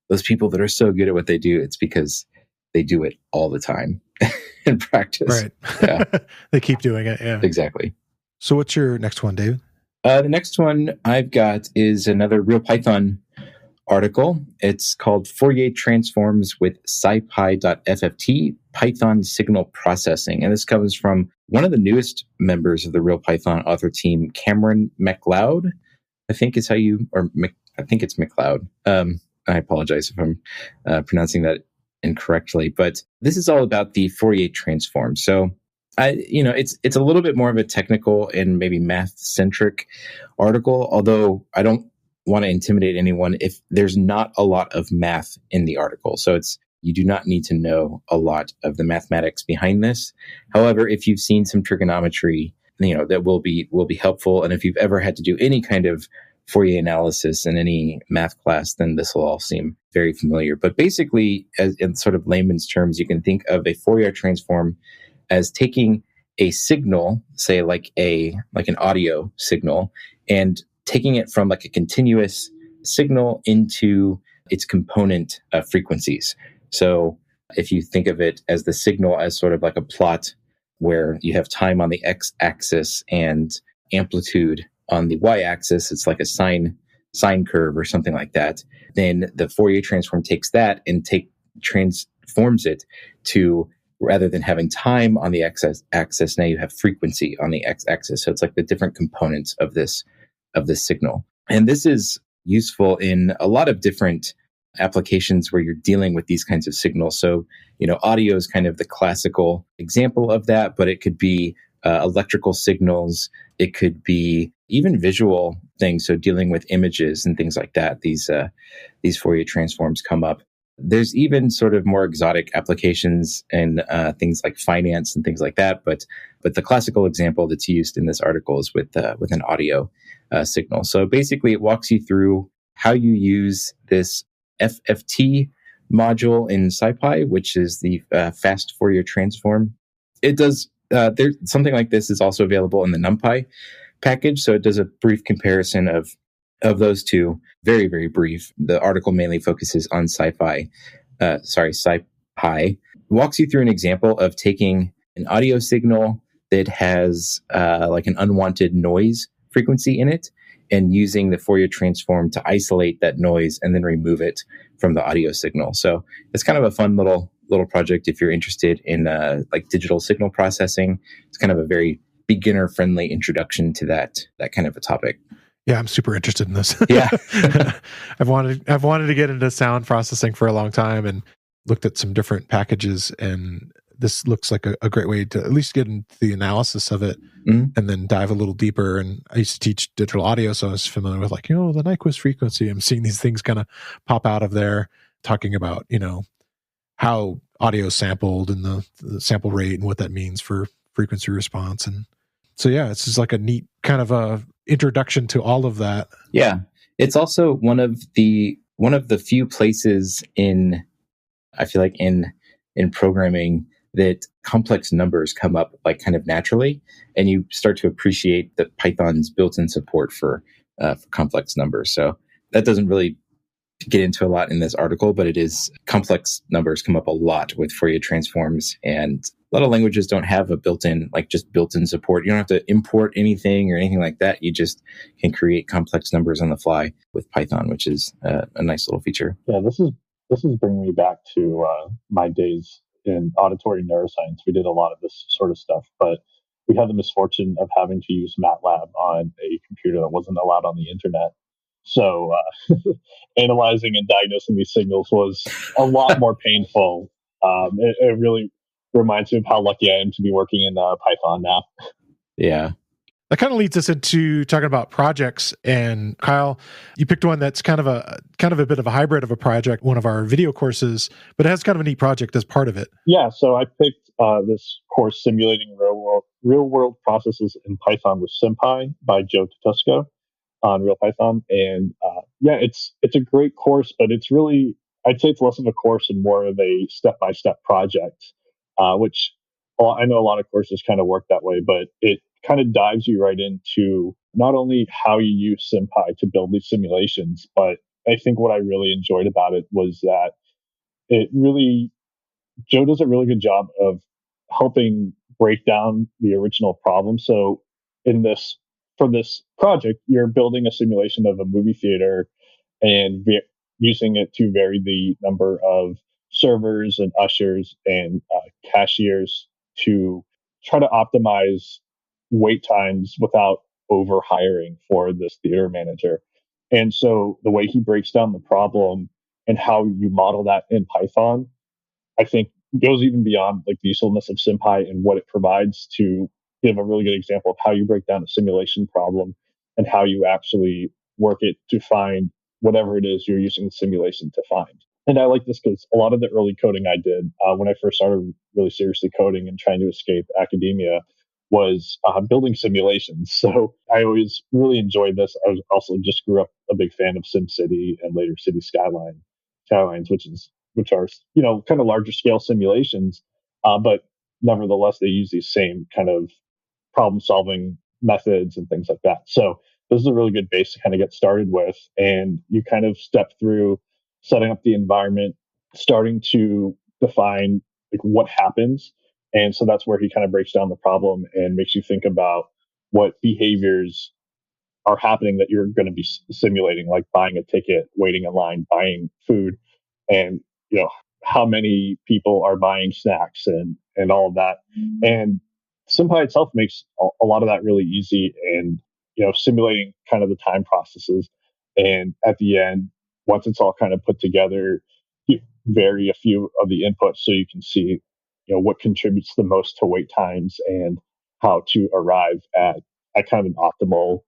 those people that are so good at what they do, it's because they do it all the time in practice. Right. Yeah. They keep doing it. Yeah. Exactly. So what's your next one, David? The next one I've got is another real Python article. It's called Fourier Transforms with scipy.fft, Python Signal Processing. And this comes from one of the newest members of the Real Python author team, Cameron MacLeod, I think is how you, I think it's MacLeod. I apologize if I'm pronouncing that incorrectly, but this is all about the Fourier transform. So it's a little bit more of a technical and maybe math-centric article, although I don't want to intimidate anyone if there's not a lot of math in the article. So you do not need to know a lot of the mathematics behind this. However, if you've seen some trigonometry, that will be helpful. And if you've ever had to do any kind of Fourier analysis in any math class, then this will all seem very familiar. But basically, as in sort of layman's terms, you can think of a Fourier transform as taking a signal, say like an audio signal, and taking it from like a continuous signal into its component frequencies. So if you think of it as the signal as sort of like a plot where you have time on the x-axis and amplitude on the y-axis, it's like a sine curve or something like that, then the Fourier transform takes that and transforms it to, rather than having time on the x-axis, now you have frequency on the x-axis. So it's like the different components of this signal. And this is useful in a lot of different applications where you're dealing with these kinds of signals. So, audio is kind of the classical example of that, but it could be electrical signals. It could be even visual things. So dealing with images and things like that, these Fourier transforms come up. There's even sort of more exotic applications and things like finance and things like that. But the classical example that's used in this article is with an audio signal. So basically, it walks you through how you use this FFT module in SimPy, which is the fast Fourier transform. It does something like this is also available in the NumPy package. So it does a brief comparison of those two, very, very brief. The article mainly focuses on SimPy, walks you through an example of taking an audio signal that has like an unwanted noise frequency in it and using the Fourier transform to isolate that noise and then remove it from the audio signal. So it's kind of a fun little project if you're interested in like digital signal processing. It's kind of a very beginner-friendly introduction to that kind of a topic. Yeah, I'm super interested in this. Yeah. I've wanted to get into sound processing for a long time and looked at some different packages, and this looks like a great way to at least get into the analysis of it and then dive a little deeper. And I used to teach digital audio, so I was familiar with the Nyquist frequency. I'm seeing these things kind of pop out of there, talking about, how audio is sampled and the sample rate and what that means for frequency response. And so, yeah, it's just like a neat kind of a introduction to all of that. Yeah. It's also one of the few places in programming that complex numbers come up like kind of naturally, and you start to appreciate that Python's built-in support for complex numbers. So that doesn't really get into a lot in this article, but it is complex numbers come up a lot with Fourier transforms, and a lot of languages don't have a built-in support. You don't have to import anything or anything like that. You just can create complex numbers on the fly with Python, which is a nice little feature. Yeah, this is bringing me back to my days in auditory neuroscience. We did a lot of this sort of stuff, but we had the misfortune of having to use MATLAB on a computer that wasn't allowed on the internet. So analyzing and diagnosing these signals was a lot more painful. It really reminds me of how lucky I am to be working in Python now. Yeah. That kind of leads us into talking about projects. And Kyle, you picked one that's kind of a bit of a hybrid of a project, one of our video courses, but it has kind of a neat project as part of it. Yeah, so I picked this course, Simulating Real World Processes in Python with SimPy by Joe Tatusco on Real Python. And it's a great course, but it's really, I'd say it's less of a course and more of a step-by-step project, which I know a lot of courses kind of work that way, but it kind of dives you right into not only how you use SimPy to build these simulations, but I think what I really enjoyed about it was that Joe does a really good job of helping break down the original problem. So for this project, you're building a simulation of a movie theater and using it to vary the number of servers and ushers and cashiers to try to optimize wait times without over hiring for this theater manager. And so the way he breaks down the problem and how you model that in Python, I think goes even beyond like the usefulness of SimPy and what it provides to give a really good example of how you break down a simulation problem and how you actually work it to find whatever it is you're using the simulation to find. And I like this because a lot of the early coding I did when I first started really seriously coding and trying to escape academia was building simulations. So I always really enjoyed this. I was also just grew up a big fan of SimCity and later City Skylines, which are kind of larger scale simulations, but nevertheless they use these same kind of problem solving methods and things like that. So this is a really good base to kind of get started with, and you kind of step through setting up the environment, starting to define like what happens. And so that's where he kind of breaks down the problem and makes you think about what behaviors are happening that you're going to be simulating, like buying a ticket, waiting in line, buying food, and how many people are buying snacks and all of that. And SimPy itself makes a lot of that really easy, and simulating kind of the time processes. And at the end, once it's all kind of put together, you vary a few of the inputs so you can see what contributes the most to wait times and how to arrive at kind of an optimal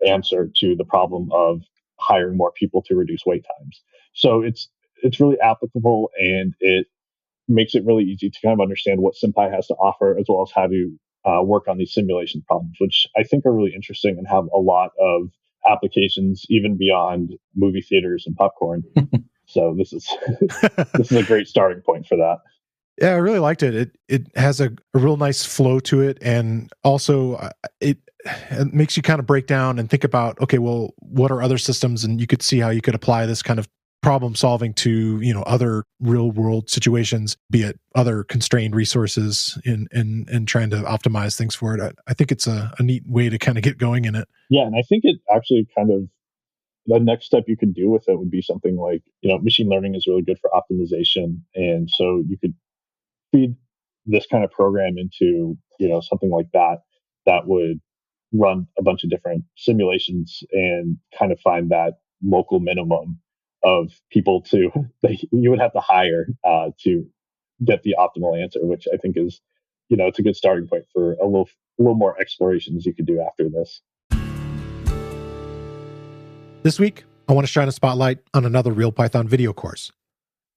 answer to the problem of hiring more people to reduce wait times. So it's really applicable, and it makes it really easy to kind of understand what SimPy has to offer, as well as how to work on these simulation problems, which I think are really interesting and have a lot of applications even beyond movie theaters and popcorn. So this is a great starting point for that. Yeah, I really liked it. It has a real nice flow to it, and also it makes you kind of break down and think about, okay, well, what are other systems, and you could see how you could apply this kind of problem solving to other real world situations, be it other constrained resources in trying to optimize things for it. I think it's a neat way to kind of get going in it. Yeah, and I think it actually kind of the next step you could do with it would be something like machine learning is really good for optimization, and so you could feed this kind of program into something like that would run a bunch of different simulations and kind of find that local minimum of people you would have to hire to get the optimal answer, which I think is it's a good starting point for a little more explorations you could do after this. This week I want to shine a spotlight on another Real Python video course.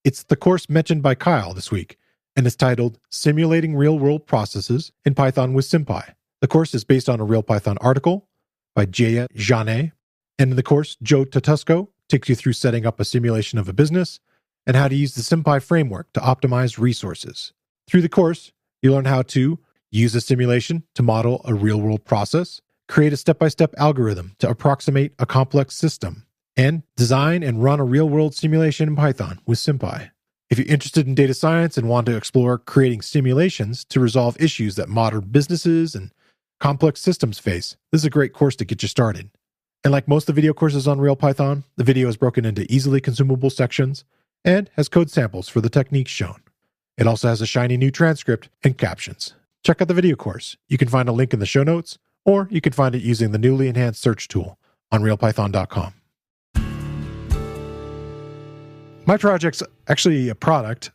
It's the course mentioned by Kyle this week, and it's titled Simulating Real-World Processes in Python with SimPy. The course is based on a Real Python article by Jaya Janet, and in the course, Joe Tatusco takes you through setting up a simulation of a business and how to use the SimPy framework to optimize resources. Through the course, you learn how to use a simulation to model a real-world process, create a step-by-step algorithm to approximate a complex system, and design and run a real-world simulation in Python with SimPy. If you're interested in data science and want to explore creating simulations to resolve issues that modern businesses and complex systems face, this is a great course to get you started. And like most of the video courses on Real Python, the video is broken into easily consumable sections and has code samples for the techniques shown. It also has a shiny new transcript and captions. Check out the video course. You can find a link in the show notes, or you can find it using the newly enhanced search tool on realpython.com. My project's actually a product,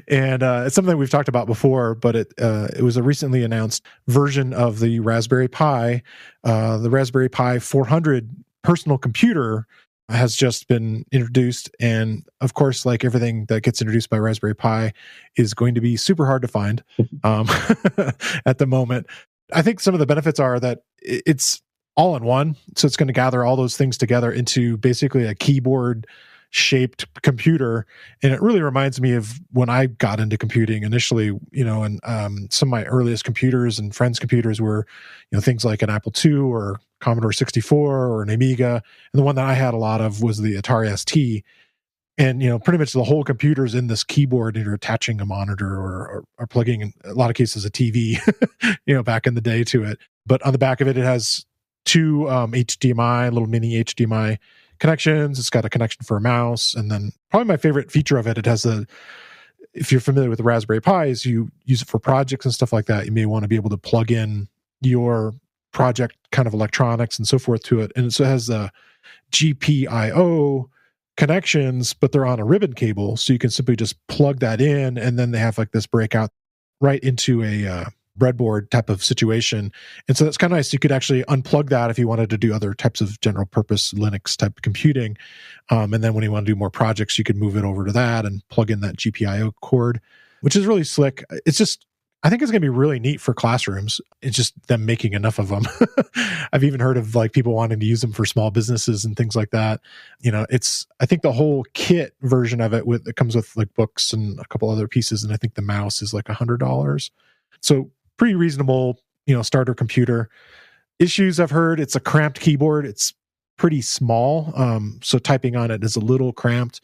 and it's something we've talked about before, but it was a recently announced version of the Raspberry Pi. The Raspberry Pi 400 personal computer has just been introduced, and of course, like everything that gets introduced by Raspberry Pi is going to be super hard to find at the moment. I think some of the benefits are that it's all in one, so it's going to gather all those things together into basically a keyboard shaped computer. And it really reminds me of when I got into computing initially, and some of my earliest computers and friends' computers were, things like an Apple II or Commodore 64 or an Amiga. And the one that I had a lot of was the Atari ST. And, pretty much the whole computer's in this keyboard, and you're attaching a monitor or plugging, in a lot of cases, a TV, back in the day to it. But on the back of it, it has two HDMI, little mini HDMI connections. It's got a connection for a mouse. And then probably my favorite feature of it, it has if you're familiar with the Raspberry Pis, you use it for projects and stuff like that. You may want to be able to plug in your project kind of electronics and so forth to it. And so it has a GPIO connections, but they're on a ribbon cable. So you can simply just plug that in, and then they have like this breakout right into a breadboard type of situation. And so that's kind of nice. You could actually unplug that if you wanted to do other types of general purpose Linux type computing. And then when you want to do more projects, you could move it over to that and plug in that GPIO cord, which is really slick. It's just, I think it's going to be really neat for classrooms. It's just them making enough of them. I've even heard of like people wanting to use them for small businesses and things like that. I think the whole kit version of it it comes with like books and a couple other pieces. And I think the mouse is like $100. So pretty reasonable, starter computer. Issues I've heard, it's a cramped keyboard. It's pretty small. So typing on it is a little cramped.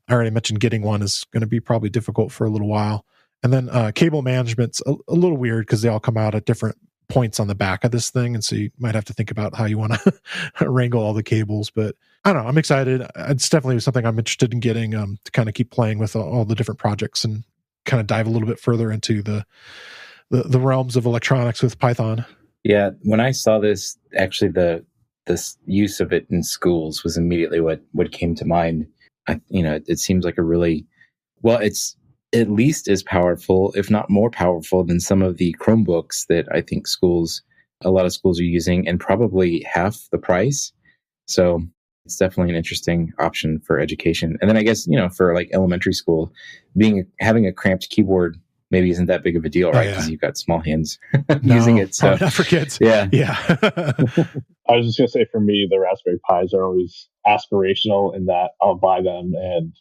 I already mentioned getting one is going to be probably difficult for a little while. And then cable management's a little weird because they all come out at different points on the back of this thing. And so you might have to think about how you want to wrangle all the cables. But I don't know. I'm excited. It's definitely something I'm interested in getting to kind of keep playing with all the different projects and kind of dive a little bit further into the realms of electronics with Python. Yeah, when I saw this, actually this use of it in schools was immediately what came to mind. It seems like it's at least as powerful, if not more powerful, than some of the Chromebooks that I think a lot of schools are using, and probably half the price. So it's definitely an interesting option for education. And then I guess, for like elementary school, having a cramped keyboard maybe isn't that big of a deal, right? Because you've got small hands using it. So not for kids. Yeah. I was just going to say, for me, the Raspberry Pis are always aspirational in that I'll buy them and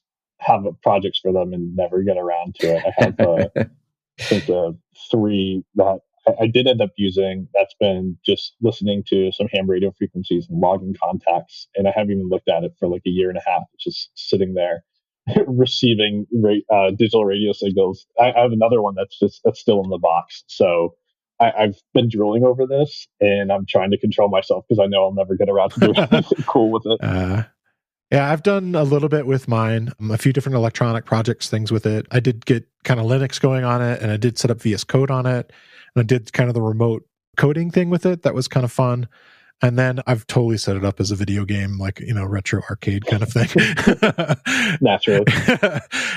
have projects for them and never get around to it. I have, I think, 3 that I did end up using. That's been just listening to some ham radio frequencies and logging contacts. And I haven't even looked at it for like a year and a half. It's just sitting there receiving digital radio signals. I have another one that's still in the box. So I've been drooling over this, and I'm trying to control myself because I know I'll never get around to doing anything cool with it. Yeah, I've done a little bit with mine, a few different electronic projects, things with it. I did get kind of Linux going on it, and I did set up VS Code on it, and I did kind of the remote coding thing with it. That was kind of fun. And then I've totally set it up as a video game, like, retro arcade kind of thing. Naturally.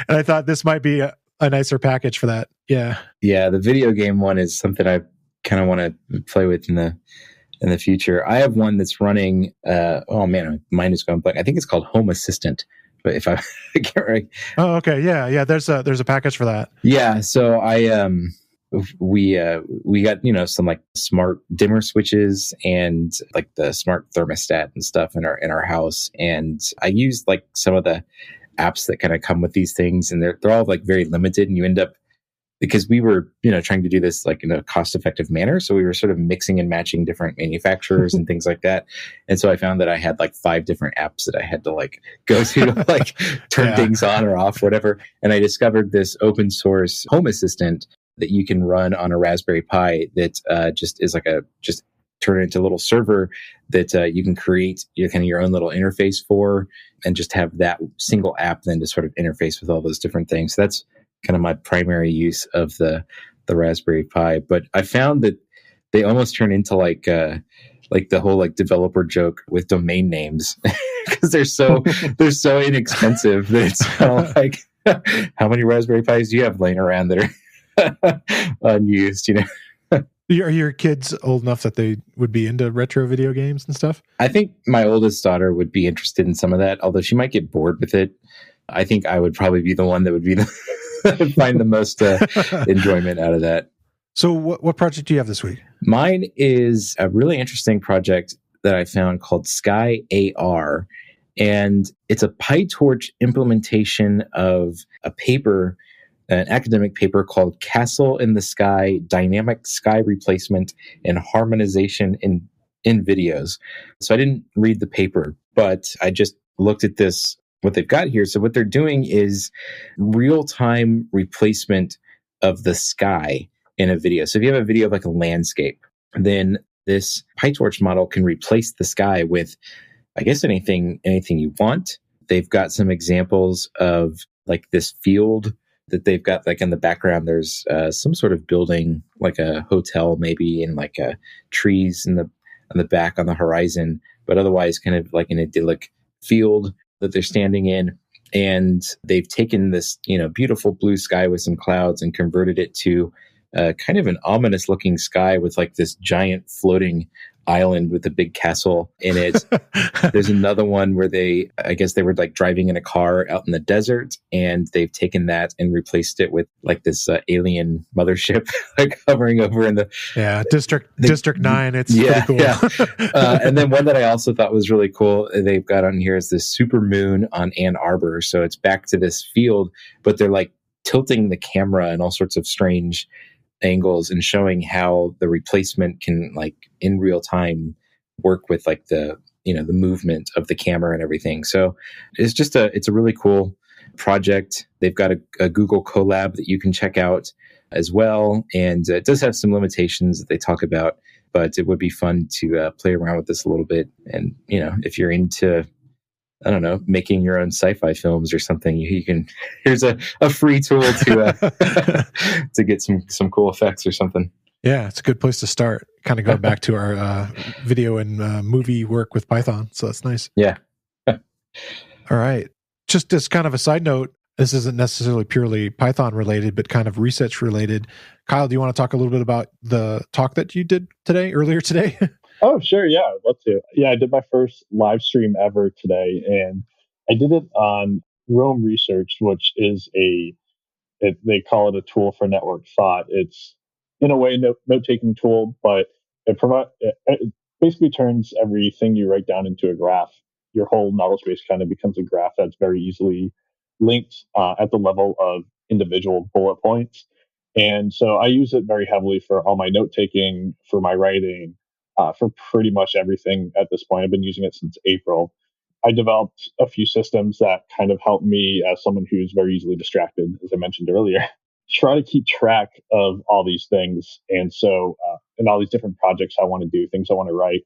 And I thought this might be a nicer package for that. Yeah. Yeah, the video game one is something I kind of want to play with in the future. I have one that's running, mine is going blank. I think it's called Home Assistant, but if I get right. Oh, okay. Yeah. There's a package for that. Yeah. So we got, some like smart dimmer switches and like the smart thermostat and stuff in our house. And I used like some of the apps that kind of come with these things, and they're all like very limited, and you end up, because we were, trying to do this like in a cost-effective manner. So we were sort of mixing and matching different manufacturers and things like that. And so I found that I had like 5 different apps that I had to like go to like turn things on or off, whatever. And I discovered this open source Home Assistant that you can run on a Raspberry Pi that just is like just turn it into a little server that you can create your own little interface for, and just have that single app then to sort of interface with all those different things. So that's kind of my primary use of the Raspberry Pi. But I found that they almost turn into like the whole like developer joke with domain names. because they're so inexpensive that it's kind of like, how many Raspberry Pis do you have laying around that are unused? Are your kids old enough that they would be into retro video games and stuff? I think my oldest daughter would be interested in some of that, although she might get bored with it. I think I would probably be the one that would be find the most enjoyment out of that. So what project do you have this week? Mine is a really interesting project that I found called SkyAR. And it's a PyTorch implementation of a paper, an academic paper called Castle in the Sky, Dynamic Sky Replacement and Harmonization in Videos. So I didn't read the paper, but I just looked at what they've got here. So what they're doing is real-time replacement of the sky in a video. So if you have a video of like a landscape, then this PyTorch model can replace the sky with, I guess, anything you want. They've got some examples of like this field that they've got, like in the background, there's some sort of building, like a hotel maybe, and like trees on the back on the horizon, but otherwise kind of like an idyllic field that they're standing in. And they've taken this, beautiful blue sky with some clouds and converted it to kind of an ominous looking sky with like this giant floating island with a big castle in it. There's another one where I guess they were like driving in a car out in the desert, and they've taken that and replaced it with like this alien mothership like hovering over in the District 9. It's pretty cool. And then one that I also thought was really cool, they've got on here is this super moon on Ann Arbor. So it's back to this field, but they're like tilting the camera in all sorts of strange angles and showing how the replacement can, like, in real time work with like the movement of the camera and everything. So it's a really cool project. They've got a Google Colab that you can check out as well, and it does have some limitations that they talk about, but it would be fun to play around with this a little bit. And if you're into, I don't know, making your own sci-fi films or something, you can, here's a free tool to to get some cool effects or something. Yeah, it's a good place to start. Kind of going back to our video and movie work with Python. So that's nice. Yeah. All right. Just as kind of a side note, this isn't necessarily purely Python related, but kind of research related. Kyle, do you want to talk a little bit about the talk that you did earlier today? Oh, sure. Yeah, I'd love to. Yeah, I did my first live stream ever today, and I did it on Roam Research, which is they call it a tool for network thought. It's in a way a note-taking tool, but it basically turns everything you write down into a graph. Your whole knowledge base kind of becomes a graph that's very easily linked at the level of individual bullet points. And so I use it very heavily for all my note-taking, for my writing, for pretty much everything at this point. I've been using it since April. I developed a few systems that kind of help me, as someone who's very easily distracted, as I mentioned earlier, try to keep track of all these things. And so, and all these different projects I want to do, things I want to write,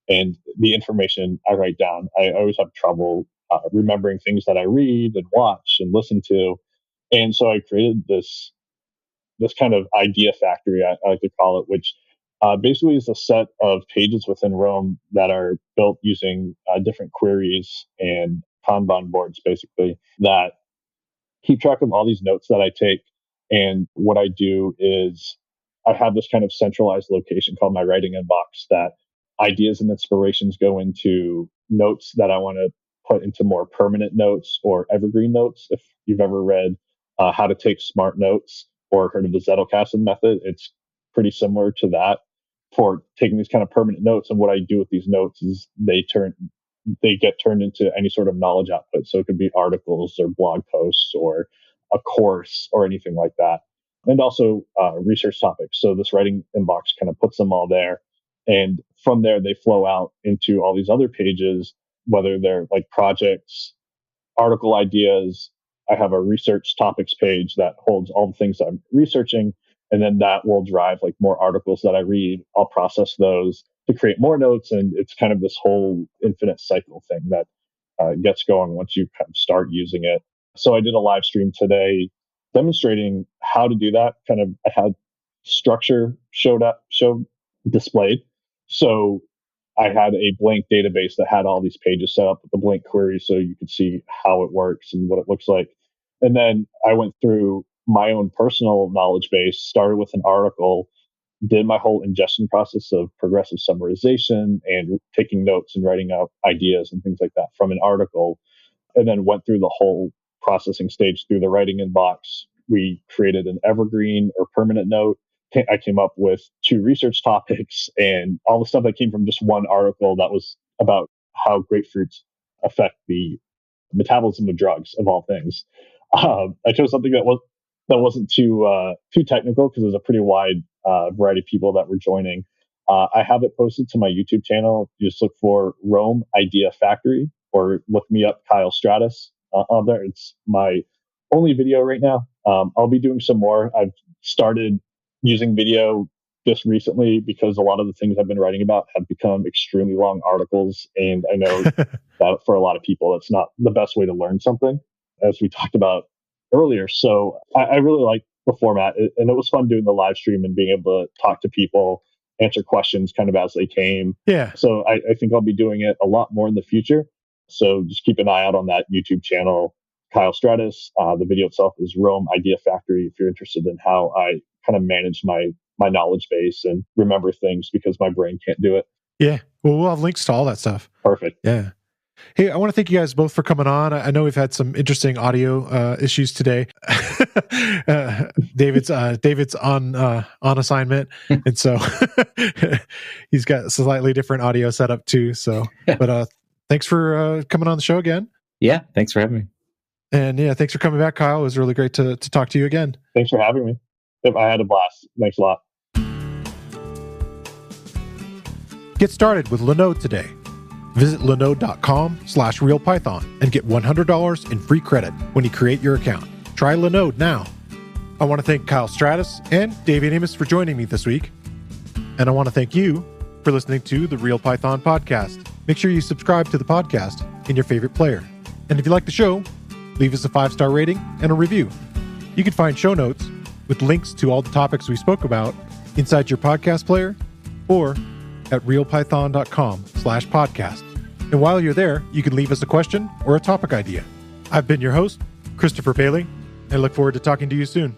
and the information I write down. I always have trouble remembering things that I read and watch and listen to. And so I created this kind of idea factory, I like to call it, which basically is a set of pages within Roam that are built using different queries and Kanban boards, basically, that keep track of all these notes that I take. And what I do is I have this kind of centralized location called my writing inbox that ideas and inspirations go into notes that I want to put into more permanent notes or evergreen notes. If you've ever read How to Take Smart Notes or heard of the Zettelkasten method, it's pretty similar to that for taking these kind of permanent notes. And what I do with these notes is they get turned into any sort of knowledge output. So it could be articles or blog posts or a course or anything like that. And also research topics. So this writing inbox kind of puts them all there. And from there, they flow out into all these other pages, whether they're like projects, article ideas. I have a research topics page that holds all the things that I'm researching. And then that will drive like more articles that I read. I'll process those to create more notes. And it's kind of this whole infinite cycle thing that gets going once you kind of start using it. So I did a live stream today demonstrating how to do that. Kind of, I had structure showed displayed. So I had a blank database that had all these pages set up with the blank query so you could see how it works and what it looks like. And then I went through my own personal knowledge base, started with an article, did my whole ingestion process of progressive summarization and taking notes and writing out ideas and things like that from an article, and then went through the whole processing stage through the writing inbox. We created an evergreen or permanent note. I came up with 2 research topics and all the stuff that came from just one article that was about how grapefruits affect the metabolism of drugs, of all things. I chose something that wasn't too technical because there's a pretty wide variety of people that were joining. I have it posted to my YouTube channel. You just look for Rome Idea Factory or look me up, Kyle Stratis, on there. It's my only video right now. I'll be doing some more. I've started using video just recently because a lot of the things I've been writing about have become extremely long articles. And I know that for a lot of people, it's not the best way to learn something, as we talked about earlier. So I really like the format, and it was fun doing the live stream and being able to talk to people, answer questions kind of as they came. Yeah. So I think I'll be doing it a lot more in the future. So just keep an eye out on that YouTube channel, Kyle Stratis. The video itself is Rome Idea Factory if you're interested in how I kind of manage my knowledge base and remember things because my brain can't do it. Yeah. Well, we'll have links to all that stuff. Perfect. Yeah. Hey, I want to thank you guys both for coming on. I know we've had some interesting audio issues today. David's on assignment, and so he's got a slightly different audio setup too. So, but thanks for coming on the show again. Yeah, thanks for having me. And yeah, thanks for coming back, Kyle. It was really great to talk to you again. Thanks for having me. I had a blast. Thanks a lot. Get started with Linode today. Visit linode.com/realpython and get $100 in free credit when you create your account. Try Linode now. I want to thank Kyle Stratis and David Amos for joining me this week. And I want to thank you for listening to the Real Python podcast. Make sure you subscribe to the podcast in your favorite player. And if you like the show, leave us a 5-star rating and a review. You can find show notes with links to all the topics we spoke about inside your podcast player or at realpython.com/podcast. And while you're there, you can leave us a question or a topic idea. I've been your host, Christopher Paley, and I look forward to talking to you soon.